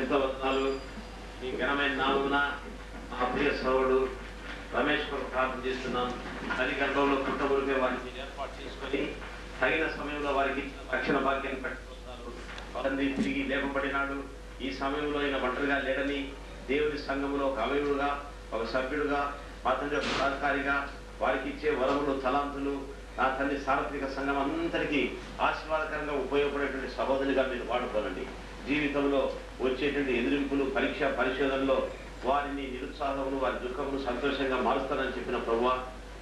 ఎంతో వందనాలు. ఈ ఘనమైన నామమున మా ప్రియ సోదరుడు రమేష్ కొరకు ప్రార్థన చేస్తున్నాం. తల్లి గర్భంలో పుట్టబడితే వారికి ఏర్పాటు చేసుకొని తగిన సమయంలో వారికి రక్షణ భాగ్యాన్ని పెట్టుకుంటున్నారు. తండ్రి తిరిగి లేపబడినాడు. ఈ సమయంలో ఆయన ఒంటరిగా లేడని దేవుని సంఘములో ఒక అవయవుడుగా, ఒక సభ్యుడుగా, మా తండ్రి ఒక సహకారిగా వారికి ఇచ్చే వరములు, తలాంతులు నా తండ్రి సార్వత్రిక సంఘం అందరికీ ఆశీర్వాదకరంగా ఉపయోగపడేటువంటి సహోదరులుగా మీరు వాడుకోనండి. జీవితంలో వచ్చేటువంటి ఎదిరింపులు, పరీక్ష పరిశోధనలో వారిని నిరుత్సాహమును, వారి దుఃఖమును సంతోషంగా మారుస్తారని చెప్పిన ప్రభువా,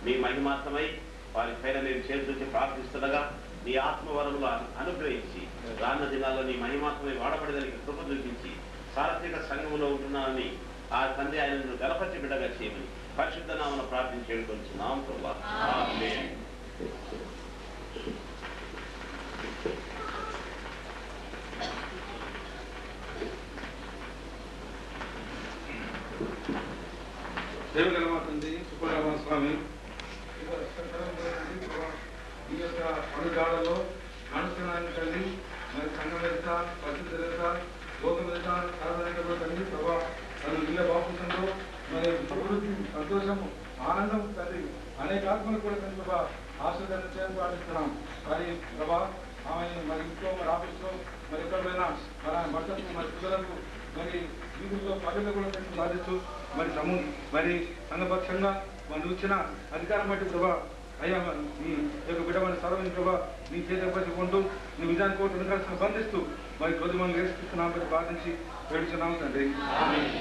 మీ మహిమాత్మై వారి పైన మేము చేతులకి ప్రార్థిస్తుండగా నీ ఆత్మవరములు అనుగ్రహించి రాన్న దినాల్లో నీ మహిమాత్మై వాడబడేదానికి కృప చూపించి సార్వత్రిక సంఘంలో ఉంటున్నానని ఆ తండ్రి ఆయనను గలపరిచి బిడ్డగా చేయమని పరిశుద్ధ నామమున ప్రార్థించేడుకొంచున్నాం ప్రభువా. ఆమేన్. దేవగలమా తండ్రి సుబ్బరామ స్వామి ఈ యొక్క అడుగాడలో అనుష్ఠానాన్ని తండ్రి మరి సంఘం వెళ్త పరిశుద్ధ వెళ్త లోకం వెళ్త సాధారణంగా తండ్రి ప్రభా తను నీళ్ళ బాపుతంలో మరి అభివృద్ధి, సంతోషము, ఆనందం తండ్రి అనేక ఆత్మలు కూడా తండ్రి ప్రభా ఆశీర్వాదం చేయాలని ప్రార్థిస్తున్నాం. మరి ప్రభా ఆమె మరి ఇంట్లో మరి ఆఫీస్లో మరి ఎక్కడైనా మరి భర్తకు మరి పిల్లలకు మరి వీధుల్లో పదవిలో కూడా తండ్రి సాధిస్తూ మరి సంఘపక్షంగా మనం ఇచ్చిన అధికారం బట్టి ప్రభా అయ్యా నీ యొక్క బిడ్డమైన సర్వని ప్రభా నీ చేతపట్టుకుంటూ నీ విధానం కోర్టు విధానం బంధిస్తూ మరి కొద్ది మనం వేసుకున్నాం బట్టి ప్రార్థించి వేడుచున్నాం తండ్రి. ఆమేన్.